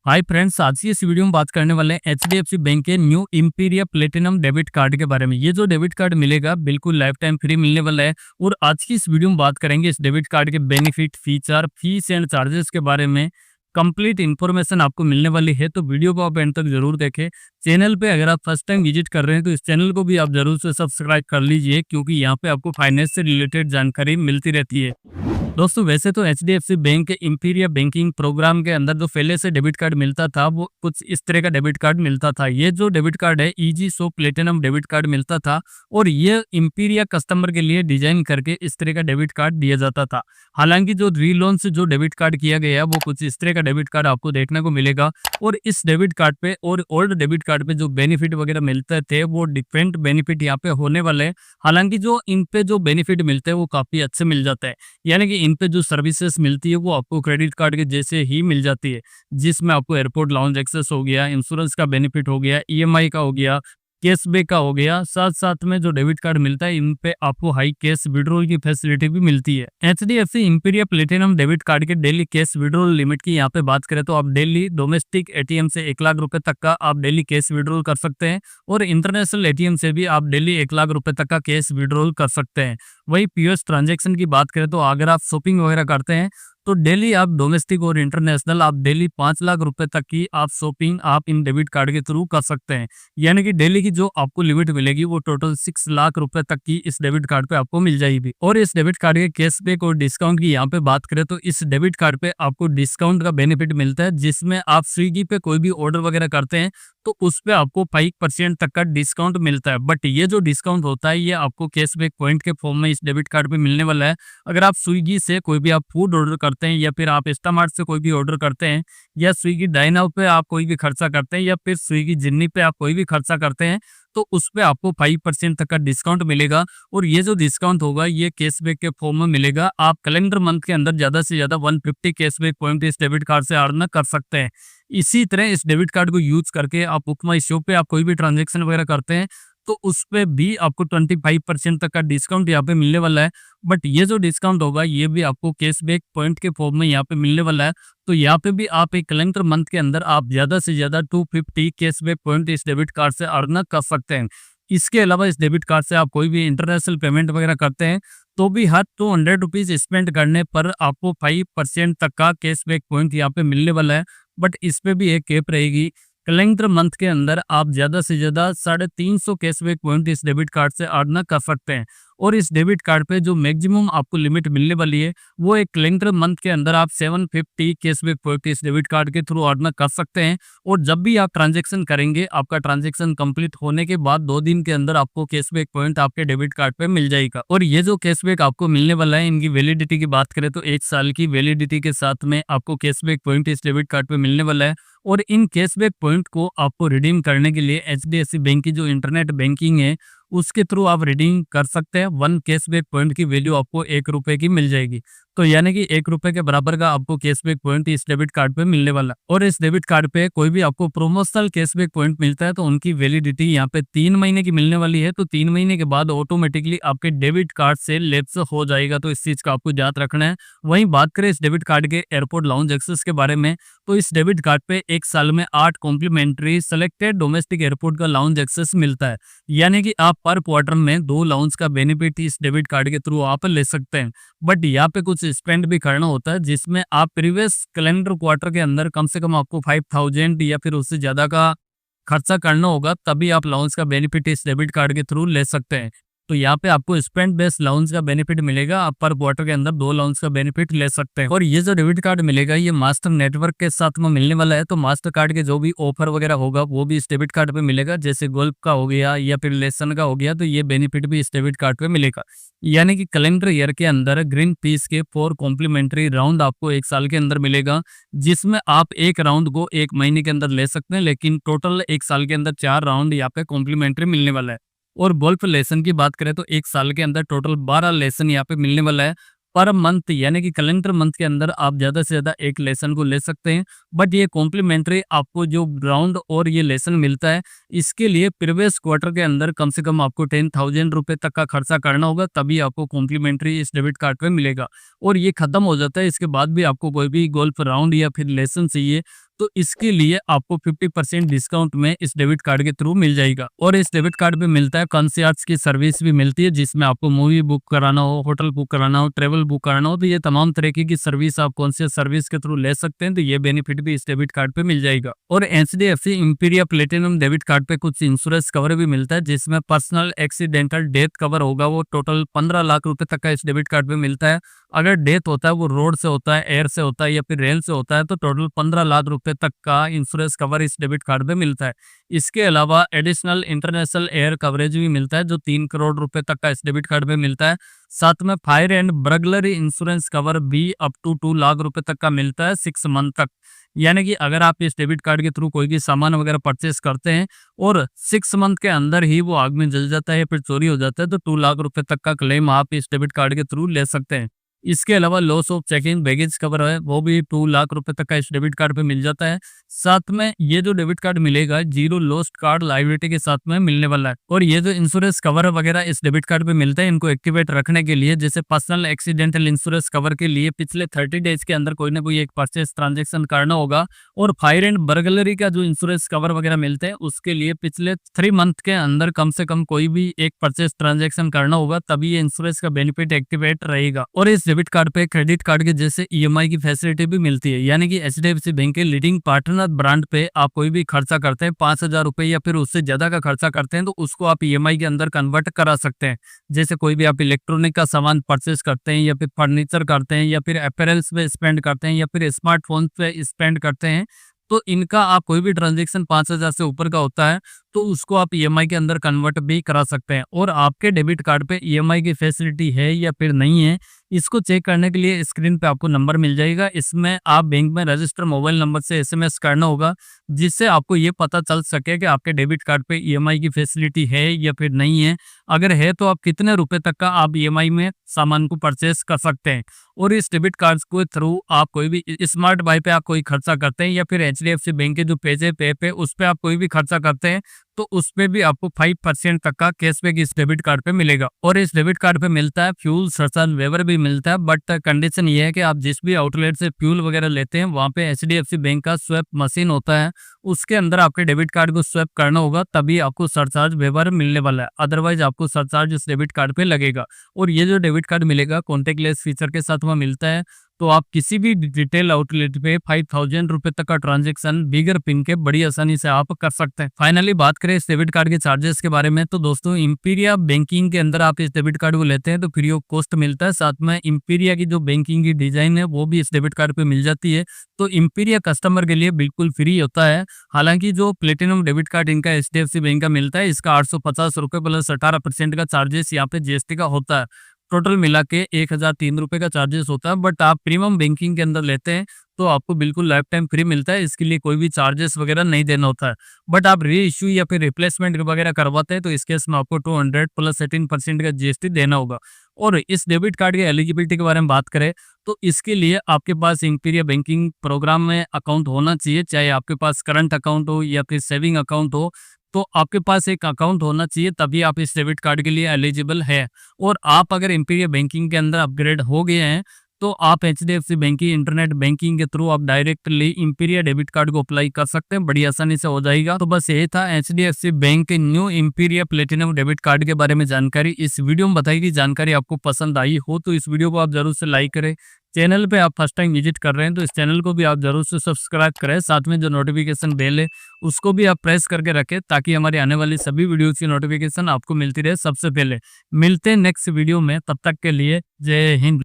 Hi friends, आज की इस वीडियो में बात करने वाले हैं एचडीएफसी बैंक के new Imperia platinum debit card के बारे में। ये जो डेबिट कार्ड मिलेगा बिल्कुल लाइफ टाइम फ्री मिलने वाला है। और आज की इस वीडियो में बात करेंगे इस डेबिट कार्ड के benefit, feature, fees and charges के बारे में। कंप्लीट इन्फॉर्मेशन आपको मिलने वाली है, तो वीडियो को आप एंड तक जरूर देखें। चैनल पे अगर आप फर्स्ट टाइम विजिट कर रहे हैं तो इस चैनल को भी आप जरूर से सब्सक्राइब कर लीजिए, क्योंकि यहाँ पे आपको फाइनेंस से रिलेटेड जानकारी मिलती रहती है। दोस्तों, वैसे तो एचडीएफसी बैंक के इंपीरिया बैंकिंग प्रोग्राम के अंदर जो पहले से डेबिट कार्ड मिलता था वो कुछ इस तरह का डेबिट कार्ड मिलता था। ये जो डेबिट कार्ड है easy so platinum debit card मिलता था, और ये इंपीरिया कस्टमर के लिए डिजाइन करके इस तरह का डेबिट कार्ड दिया जाता था। हालांकि जो रीलॉन्च जो डेबिट कार्ड किया गया है वो कुछ इस तरह का डेबिट कार्ड आपको देखने को मिलेगा। और इस डेबिट कार्ड पे और ओल्ड डेबिट कार्ड पे जो बेनिफिट वगैरह मिलते थे वो डिफरेंट बेनिफिट यहाँ पे होने वाले हैं। हालांकि जो इन पे जो बेनिफिट मिलते हैं वो काफी अच्छे मिल जाते हैं, यानी कि इन पे जो सर्विसेज मिलती है वो आपको क्रेडिट कार्ड के जैसे ही मिल जाती है, जिसमें आपको एयरपोर्ट लाउंज एक्सेस हो गया, इंश्योरेंस का बेनिफिट हो गया, ईएमआई का हो गया, कैशबैक का हो गया। साथ साथ में जो डेबिट कार्ड मिलता है इन पे आपको हाई कैश विड्रॉल की फैसिलिटी भी मिलती है। HDFC Imperia platinum debit card के डेली कैश विड्रॉल लिमिट की यहाँ पे बात करें तो आप डेली डोमेस्टिक एटीएम से 1 लाख रुपए तक का आप डेली कैश विड्रॉल कर सकते हैं, और इंटरनेशनल एटीएम से भी आप डेली 1 लाख रुपए तक का कैश विड्रॉल कर सकते हैं। वही पीओएस ट्रांजेक्शन की बात करें तो अगर आप शॉपिंग वगैरह करते हैं तो डेली आप डोमेस्टिक और इंटरनेशनल आप डेली 5 लाख रुपए तक की आप शॉपिंग आप इन डेबिट कार्ड के थ्रू कर सकते हैं। यानी कि डेली की जो आपको लिमिट मिलेगी वो टोटल 6 लाख रुपए तक की इस डेबिट कार्ड पे आपको मिल जाएगी। और इस डेबिट कार्ड के कैशबैक और डिस्काउंट की यहाँ पे बात करें तो इस डेबिट कार्ड पे आपको डिस्काउंट का बेनिफिट मिलता है, जिसमें आप स्विगी पे कोई भी ऑर्डर वगैरह करते हैं तो उस पे आपको 5% तक का डिस्काउंट मिलता है। बट ये जो डिस्काउंट होता है ये आपको कैशबैक पॉइंट के फॉर्म में इस डेबिट कार्ड पे मिलने वाला है। अगर आप स्विगी से कोई भी आप फूड ऑर्डर करते हैं, या फिर आप इंस्टामार्ट से कोई भी ऑर्डर करते हैं, या स्विगी डाइन आउट पे आप कोई भी खर्चा करते हैं, या फिर स्विगी जिन्नी पे आप कोई भी खर्चा करते हैं, तो उस पे आपको 5% तक का डिस्काउंट मिलेगा। और ये जो डिस्काउंट होगा ये कैशबैक के फॉर्म में मिलेगा। आप कैलेंडर मंथ के अंदर ज्यादा से ज्यादा 150 कैशबैक पॉइंट इस डेबिट कार्ड से अर्न कर सकते हैं। इसी तरह इस डेबिट कार्ड को यूज करके आप बुक माई शो पे आप कोई भी ट्रांजेक्शन वगैरह करते हैं तो उस पे भी आपको 25% तक का डिस्काउंट यहाँ पे मिलने वाला है। बट ये जो डिस्काउंट होगा ये भी आपको कैशबैक पॉइंट के फॉर्म में यहाँ पे मिलने वाला है। तो यहाँ पे भी आप एक कैलेंडर मंथ के अंदर आप ज्यादा से ज्यादा 250 कैशबैक पॉइंट इस डेबिट कार्ड से अर्न कर सकते हैं। इसके अलावा इस डेबिट कार्ड से आप कोई भी इंटरनेशनल पेमेंट वगैरह करते हैं तो भी हर 200 रुपीज स्पेंड करने पर आपको 5% तक का कैशबैक पॉइंट यहाँ पे मिलने वाला है। बट इस पे भी एक कैप रहेगी। कैलेंडर मंथ के अंदर आप ज्यादा से ज्यादा 350 कैशबैक पॉइंट इस डेबिट कार्ड से अर्न कर सकते हैं। और इस डेबिट कार्ड पे जो मैक्सिमम आपको लिमिट मिलने वाली है वो एक कैलेंडर मंथ के अंदर आप 750 कैशबैक पॉइंट इस डेबिट कार्ड के थ्रू अर्न कर सकते हैं। और जब भी आप ट्रांजेक्शन करेंगे आपका ट्रांजेक्शन कंप्लीट होने के बाद 2 दिन के अंदर आपको कैशबैक पॉइंट आपके डेबिट कार्ड पे मिल जाएगा। और ये जो कैशबैक आपको मिलने वाला है इनकी वैलिडिटी की बात करें तो 1 साल की वैलिडिटी के साथ में आपको कैशबैक पॉइंट इस डेबिट कार्ड पे मिलने वाला है। और इन कैशबैक पॉइंट को आपको रिडीम करने के लिए एचडीएफसी बैंक की जो इंटरनेट बैंकिंग है उसके थ्रू आप रिडीम कर सकते हैं। 1 कैशबैक पॉइंट की वैल्यू आपको 1 रुपए की मिल जाएगी। तो यानी कि 1 रुपए के बराबर का आपको कैशबैक पॉइंट इस डेबिट कार्ड पे मिलने वाला। और इस डेबिट कार्ड पे कोई भी आपको प्रोमोशनल कैशबैक पॉइंट मिलता है तो उनकी वैलिडिटी यहाँ पे 3 महीने की मिलने वाली है। तो 3 महीने के बाद ऑटोमेटिकली आपके डेबिट कार्ड से लैप्स हो जाएगा, तो इस चीज का आपको याद रखना है। वहीं बात करें इस डेबिट कार्ड के एयरपोर्ट लाउंज एक्सेस के बारे में, तो इस डेबिट कार्ड पे 1 साल में 8 कॉम्प्लीमेंट्री सेलेक्टेड डोमेस्टिक एयरपोर्ट का लाउंज एक्सेस मिलता है। यानी कि आप पर क्वार्टर में 2 लाउंज का बेनिफिट इस डेबिट कार्ड के थ्रू आप ले सकते हैं। बट यहाँ पे कुछ स्पेंड भी करना होता है, जिसमें आप प्रीवियस कैलेंडर क्वार्टर के अंदर कम से कम आपको 5000 या फिर उससे ज्यादा का खर्चा करना होगा, तभी आप लाउंज का बेनिफिट इस डेबिट कार्ड के थ्रू ले सकते हैं। तो यहाँ पे आपको स्पेंड बेस्ड लाउंज का बेनिफिट मिलेगा। आप पर क्वार्टर के अंदर 2 लाउंज का बेनिफिट ले सकते हैं। और ये जो डेबिट कार्ड मिलेगा ये मास्टर नेटवर्क के साथ में मिलने वाला है। तो मास्टर कार्ड के जो भी ऑफर वगैरह होगा वो भी इस डेबिट कार्ड पे मिलेगा, जैसे गोल्फ का हो गया या फिर लेसन का हो गया, तो ये बेनिफिट भी इस डेबिट कार्ड पे मिलेगा। यानी कि कैलेंडर ईयर के अंदर ग्रीन पीस के 4 कॉम्प्लीमेंट्री राउंड आपको 1 साल के अंदर मिलेगा, जिसमें आप एक राउंड को 1 महीने के अंदर ले सकते हैं, लेकिन टोटल 1 साल के अंदर 4 राउंड यहाँ पे कॉम्प्लीमेंट्री मिलने वाला है। और गोल्फ लेसन की बात करें तो 1 साल के अंदर टोटल 12 लेसन यहाँ पे मिलने वाला है पर मंथ। यानी कि कैलेंडर मंथ के अंदर आप ज्यादा से ज्यादा 1 लेसन को ले सकते हैं। बट ये कॉम्प्लीमेंट्री आपको जो राउंड और ये लेसन मिलता है इसके लिए प्रीवियस क्वार्टर के अंदर कम से कम आपको 10,000 रुपए तक का खर्चा करना होगा, तभी आपको कॉम्प्लीमेंट्री इस डेबिट कार्ड पे मिलेगा। और ये खत्म हो जाता है, इसके बाद भी आपको कोई भी गोल्फ राउंड या फिर लेसन चाहिए तो इसके लिए आपको 50% डिस्काउंट में इस डेबिट कार्ड के थ्रू मिल जाएगा। और इस डेबिट कार्ड पे मिलता है कंसियर्ज की सर्विस भी मिलती है, जिसमें आपको मूवी बुक कराना हो, होटल बुक कराना हो, ट्रेवल बुक कराना हो, तो ये तमाम तरीके की सर्विस आप कंसियर्ज सर्विस के थ्रू ले सकते हैं। तो ये बेनिफिट भी इस डेबिट कार्ड पे मिल जाएगा। और HDFC Imperia platinum debit card पे कुछ इंश्योरेंस कवर भी मिलता है, जिसमें पर्सनल एक्सीडेंटल डेथ कवर होगा, वो टोटल 15 लाख रुपए तक का इस डेबिट कार्ड पे मिलता है। अगर डेथ होता है वो रोड से होता है, एयर से होता है या फिर रेल से होता है, तो टोटल 15 लाख रुपए तक का इंश्योरेंस कवर इस डेबिट कार्ड पे मिलता है। इसके अलावा एडिशनल इंटरनेशनल एयर कवरेज भी मिलता है, जो 3 करोड़ रुपए तक का इस डेबिट कार्ड पे मिलता है। साथ में fire and burglary insurance cover भी अप टू 2 लाख रुपए तक का मिलता है 6 मंथ तक। यानी कि अगर आप इस डेबिट कार्ड के थ्रू कोई भी सामान वगैरह परचेस करते हैं और 6 मंथ के अंदर ही वो आग में जल जाता है या फिर चोरी हो जाता है, तो 2 लाख रुपए तक का क्लेम आप इस डेबिट कार्ड के थ्रू ले सकते हैं। इसके अलावा loss of checking baggage cover है, वो भी 2 लाख रुपए तक का इस डेबिट कार्ड पे मिल जाता है। साथ में ये जो डेबिट कार्ड मिलेगा, जीरो लॉस्ट कार्ड लायबिलिटी के साथ में मिलने वाला है। और ये जो इंश्योरेंस कवर वगैरह इस डेबिट कार्ड पे मिलता है, इनको एक्टिवेट रखने के लिए, जैसे पर्सनल एक्सीडेंटल इंश्योरेंस कवर के लिए पिछले 30 डेज के अंदर कोई ना कोई एक परचेस ट्रांजेक्शन करना होगा। और फायर एंड बर्गलरी का जो इंश्योरेंस कवर वगैरह मिलते हैं, उसके लिए पिछले 3 मंथ के अंदर कम से कम कोई भी एक परचेस ट्रांजेक्शन करना होगा, तभी ये इंश्योरेंस का बेनिफिट एक्टिवेट रहेगा। और इस डेबिट कार्ड पे क्रेडिट कार्ड के जैसे ईएमआई की फैसिलिटी भी मिलती है, यानी कि एचडीएफसी बैंक के लीडिंग पार्टनर ब्रांड पे आप कोई भी खर्चा करते हैं, 5,000 रुपए या फिर उससे ज्यादा का खर्चा करते हैं, तो उसको आप ईएमआई के अंदर कन्वर्ट करा सकते हैं। जैसे कोई भी आप इलेक्ट्रॉनिक का सामान परचेस करते हैं या फिर फर्नीचर करते हैं या फिर अपैरल्स पे स्पेंड करते हैं या फिर स्मार्टफोन पे स्पेंड करते हैं, तो इनका आप कोई भी ट्रांजेक्शन 5,000 से ऊपर का होता है, तो उसको आप ईएमआई के अंदर कन्वर्ट भी करा सकते हैं। और आपके डेबिट कार्ड पे ईएमआई की फैसिलिटी है या फिर नहीं है, इसको चेक करने के लिए स्क्रीन पे आपको नंबर मिल जाएगा। इसमें आप बैंक में रजिस्टर मोबाइल नंबर से एसएमएस करना होगा, जिससे आपको ये पता चल सके कि आपके डेबिट कार्ड पे ईएमआई की फैसिलिटी है या फिर नहीं है। अगर है तो आप कितने रुपए तक का आप ईएमआई में सामान को परचेस कर सकते हैं। और इस डेबिट कार्ड के थ्रू आप कोई भी स्मार्ट बाई पे आप कोई खर्चा करते हैं या फिर एचडीएफसी बैंक के जो पेजे पे उस पे आप कोई भी खर्चा करते हैं, तो उसपे भी आपको 5% तक का कैशबैक इस डेबिट कार्ड पे मिलेगा। और इस डेबिट कार्ड पे मिलता है फ्यूल सरचार्ज वेवर भी मिलता है, बट कंडीशन ये है कि आप जिस भी आउटलेट से फ्यूल वगैरह लेते हैं, वहाँ पे एचडीएफसी बैंक का स्वैप मशीन होता है, उसके अंदर आपके डेबिट कार्ड को स्वैप करना होगा, तभी आपको सरचार्ज वेवर मिलने वाला है। अदरवाइज आपको सरचार्ज इस डेबिट कार्ड पे लगेगा। और ये जो डेबिट कार्ड मिलेगा कॉन्टेक्टलेस फीचर के साथ वहाँ मिलता है, तो आप किसी भी रिटेल आउटलेट पे 5,000 रुपए तक का ट्रांजैक्शन बिगर पिन के बड़ी आसानी से आप कर सकते हैं। फाइनली बात करें इस डेबिट कार्ड के चार्जेस के बारे में, तो दोस्तों इंपीरिया बैंकिंग के अंदर आप इस डेबिट कार्ड को लेते हैं तो फ्री ऑफ कॉस्ट मिलता है। साथ में इंपीरिया की जो बैंकिंग की डिजाइन है वो भी इस डेबिट कार्ड पे मिल जाती है, तो इंपीरिया कस्टमर के लिए बिल्कुल फ्री होता है। हालांकि जो प्लेटिनम डेबिट कार्ड इनका एचडीएफसी बैंक का मिलता है, इसका 850 रुपए प्लस 18% का चार्जेस यहाँ पे जीएसटी का होता है। टोटल मिला के 1,003 रुपए का चार्जेस होता है। बट आप प्रीमियम बैंकिंग के अंदर लेते हैं तो आपको बिल्कुल लाइफ टाइम फ्री मिलता है, इसके लिए कोई भी चार्जेस वगैरह नहीं देना होता है। बट आप री इश्यू या फिर रिप्लेसमेंट वगैरह करवाते हैं, तो इस केस में आपको 200 प्लस 18% का जीएसटी देना होगा। और इस डेबिट कार्ड की एलिजिबिलिटी के बारे में बात करें, तो इसके लिए आपके पास इंपीरिया बैंकिंग प्रोग्राम में अकाउंट होना चाहिए, चाहे आपके पास करंट अकाउंट हो या फिर सेविंग अकाउंट हो, तो आपके पास एक अकाउंट होना चाहिए, तभी आप इस डेबिट कार्ड के लिए एलिजिबल है। और आप अगर इंपीरिया बैंकिंग के अंदर अपग्रेड हो गए हैं, तो आप एचडीएफसी बैंक की इंटरनेट बैंकिंग के थ्रू आप डायरेक्टली इंपीरिया डेबिट कार्ड को अप्लाई कर सकते हैं, बड़ी आसानी से हो जाएगा। तो बस ये था एचडीएफसी बैंक के new Imperia platinum debit card के बारे में जानकारी। इस वीडियो में बताई गई जानकारी आपको पसंद आई हो तो इस वीडियो को आप जरूर से लाइक करें। चैनल पे आप फर्स्ट टाइम विजिट कर रहे हैं तो इस चैनल को भी आप जरूर से सब्सक्राइब करें। साथ में जो नोटिफिकेशन बेल है उसको भी आप प्रेस करके रखें, ताकि हमारे आने वाली सभी वीडियोस की नोटिफिकेशन आपको मिलती रहे सबसे पहले। मिलते हैं नेक्स्ट वीडियो में, तब तक के लिए जय हिंद।